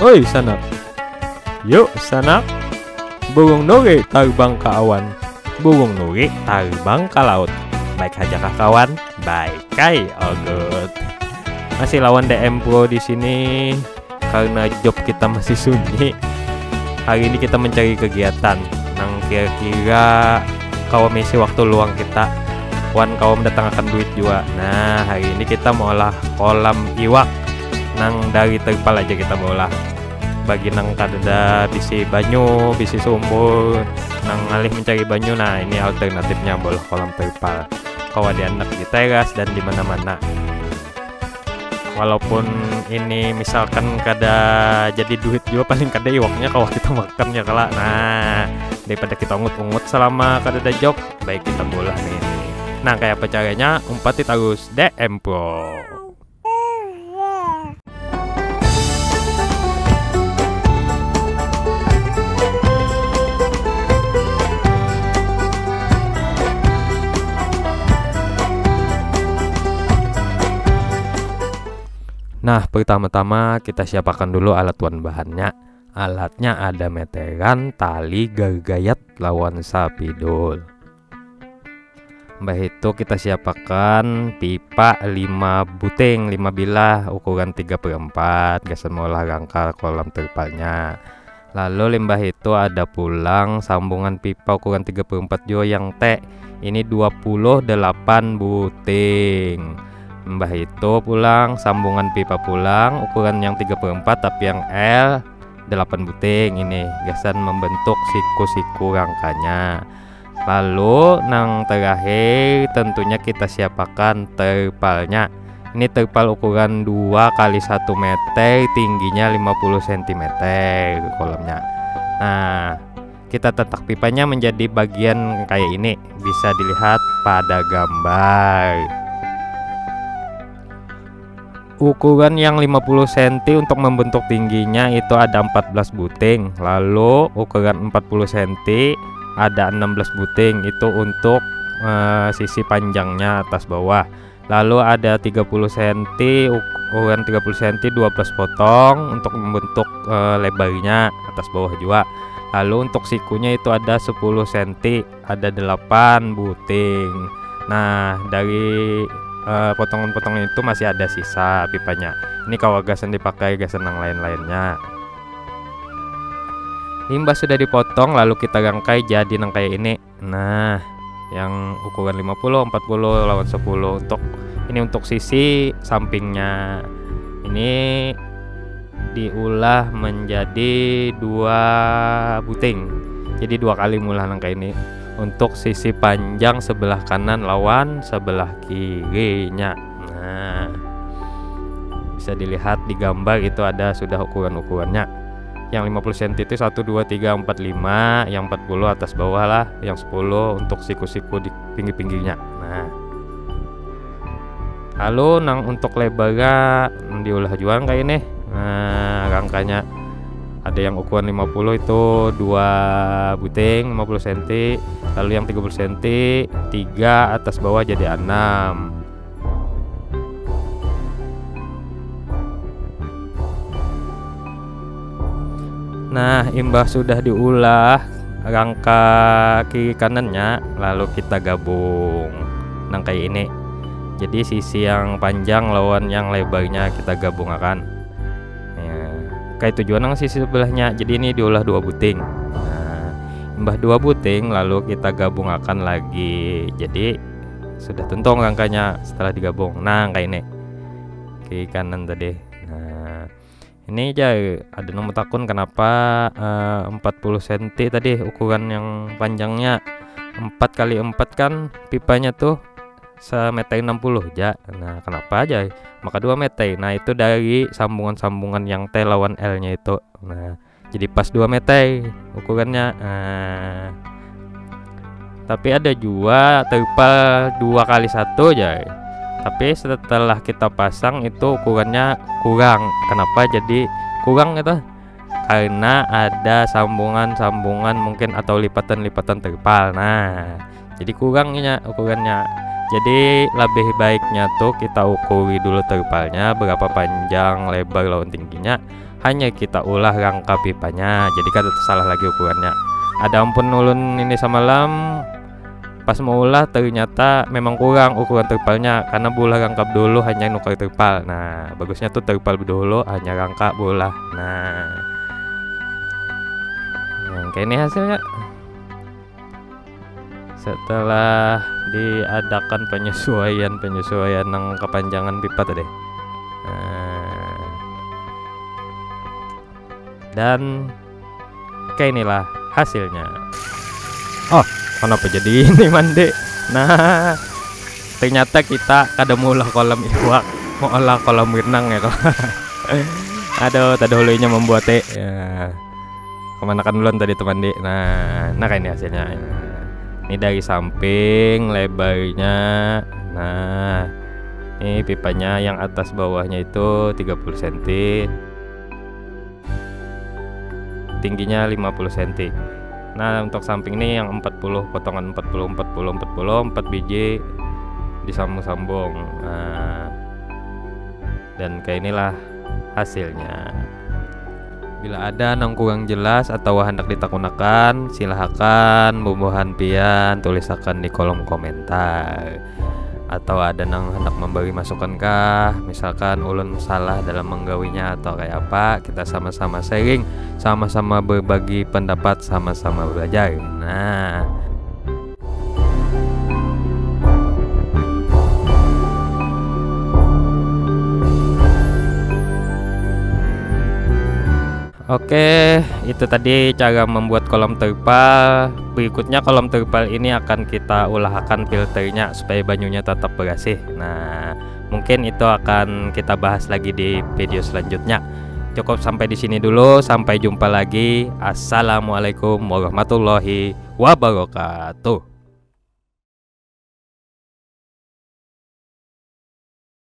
Oi sanak, yuk sanak. Burung nuri terbang ke awan, burung nuri terbang ke laut. Baik aja kah kawan? Baik kai, all good. Masih lawan DM Pro di sini karena job kita masih sunyi. Hari ini kita mencari kegiatan nang kira-kira kawan misi waktu luang kita. Wan kawan mendatangkan duit juga. Nah, hari ini kita mau olah kolam iwak. Nang dari terpal aja kita mau olah. Bagi nang kada bisi banyu, bisi sumur, nang ngalih mencari banyu. Nah, ini alternatifnya bolah kolam terpal. Kawan di anak di teras dan di mana-mana. Walaupun ini misalkan kada jadi duit juga, paling kada iwaknya kalau kita makannya kalah. Nah, daripada kita ungut-ungut selama kada ada job, baik kita bolah nih. Nah, kayak apa caranya? Umpati terus DM Pro. Nah, pertama-tama kita siapkan dulu alat tuan bahannya. Alatnya ada meteran, tali, gargayat, lawan sapidol. Mbah itu kita siapkan pipa 5 buting, 5 bilah, ukuran 3/4, gasan molah rangka kolam terpalnya. Lalu limbah itu ada pulang sambungan pipa ukuran 3/4 juga yang T. Ini 28 buting. Mbah itu pulang sambungan pipa pulang ukuran yang 3/4 tapi yang L 8 buting. Ini gasan membentuk siku-siku rangkanya. Lalu nang terakhir tentunya kita siapkan terpalnya. Ini terpal ukuran 2 kali 1 meter, tingginya 50 cm kolamnya. Nah, kita tetak pipanya menjadi bagian kayak ini, bisa dilihat pada gambar. Ukuran yang 50 cm untuk membentuk tingginya itu ada 14 buting. Lalu ukuran 40 cm ada 16 buting, itu untuk sisi panjangnya atas bawah. Lalu ada 30 cm, ukuran 30 cm 12 potong untuk membentuk lebarnya atas bawah juga. Lalu untuk sikunya itu ada 10 cm, ada 8 buting. Nah, dari potongan-potongan itu masih ada sisa pipanya. Ini kalau gasan dipakai gasan yang lain-lainnya. Limbah sudah dipotong, lalu kita rangkai jadi nang kayak ini. Nah, yang ukuran 50, 40 lawan 10 untuk sisi sampingnya. Ini diulah menjadi 2 buting. Jadi 2 kali mulah nang kayak ini. Untuk sisi panjang sebelah kanan lawan sebelah kirinya. Nah, bisa dilihat di gambar itu ada sudah ukuran-ukurannya. Yang 50 cm itu 1, 2, 3, 4, 5. Yang 40 atas bawah lah. Yang 10 untuk siku-siku di pinggir-pinggirnya. Nah, lalu nang untuk lebarnya diulah juga kayak ini. Nah, rangkanya ada yang ukuran 50 itu 2 buting 50 cm, lalu yang 30 cm 3 atas bawah jadi 6. Nah, imbah sudah diulah rangka kiri kanannya, lalu kita gabung nang kayak ini. Jadi sisi yang panjang lawan yang lebarnya kita gabungkan. Kayak tujuan nang sisi sebelahnya. Jadi ini diolah 2 buting. Nah, imbah 2 buting lalu kita gabungkan lagi. Jadi sudah tentung rangkanya setelah digabung. Nah, kayak ini kiri kanan tadi. Nah, ini aja ada nomor takun kenapa 40 cm tadi ukuran yang panjangnya. 4 kali 4 kan pipanya tuh 1,60 m aja. Nah, kenapa aja maka 2 meter. Nah, itu dari sambungan-sambungan yang T lawan L nya itu. Nah, jadi pas 2 meter ukurannya. Nah, tapi ada juga terpal 2 kali 1 aja. Tapi setelah kita pasang itu ukurannya kurang. Kenapa jadi kurang itu? Karena ada sambungan-sambungan mungkin atau lipatan-lipatan terpal. Nah, jadi kurangnya ukurannya. Jadi lebih baiknya tuh kita ukuri dulu terpalnya berapa panjang, lebar, lawan tingginya. hanya kita ulah rangka pipanya, jadi kan salah lagi ukurannya. Ada ampun ulun ini semalam pas mau ulah ternyata memang kurang ukuran terpalnya, karena bola rangkap dulu hanya nukar terpal. Nah bagusnya tuh terpal dulu hanya rangka bola. Nah yang kayak ini hasilnya setelah diadakan penyesuaian ng kepanjangan pipa tadi. Nah, dan kayak inilah hasilnya. Oh, kenapa jadi ini mandi? Nah, ternyata kita kada mau olah kolam iwak, mau olah kolam renang ya kok. Aduh, tadi dulunya membuat ya. Kemana kan duluan tadi teman di. Nah kayak ini hasilnya. Ini dari samping lebarnya. Nah, ini pipanya yang atas bawahnya itu 30 cm. Tingginya 50 cm. Nah, untuk samping ini yang 40 potongan 40 4 biji disambung-sambung. Nah, dan kayak inilah hasilnya. Bila ada nang kurang jelas atau hendak ditakunakan, silahkan bubuhan pian tulisakan di kolom komentar. Atau ada nang hendak memberi masukan kah, misalkan ulun salah dalam menggawinya atau kayak apa, kita sama-sama sharing, sama-sama berbagi pendapat, sama-sama belajar. Nah, oke, itu tadi cara membuat kolam terpal. Berikutnya kolam terpal ini akan kita ulahkan filternya supaya banyunya tetap bersih. Nah, mungkin itu akan kita bahas lagi di video selanjutnya. Cukup sampai di sini dulu, sampai jumpa lagi. Assalamualaikum warahmatullahi wabarakatuh.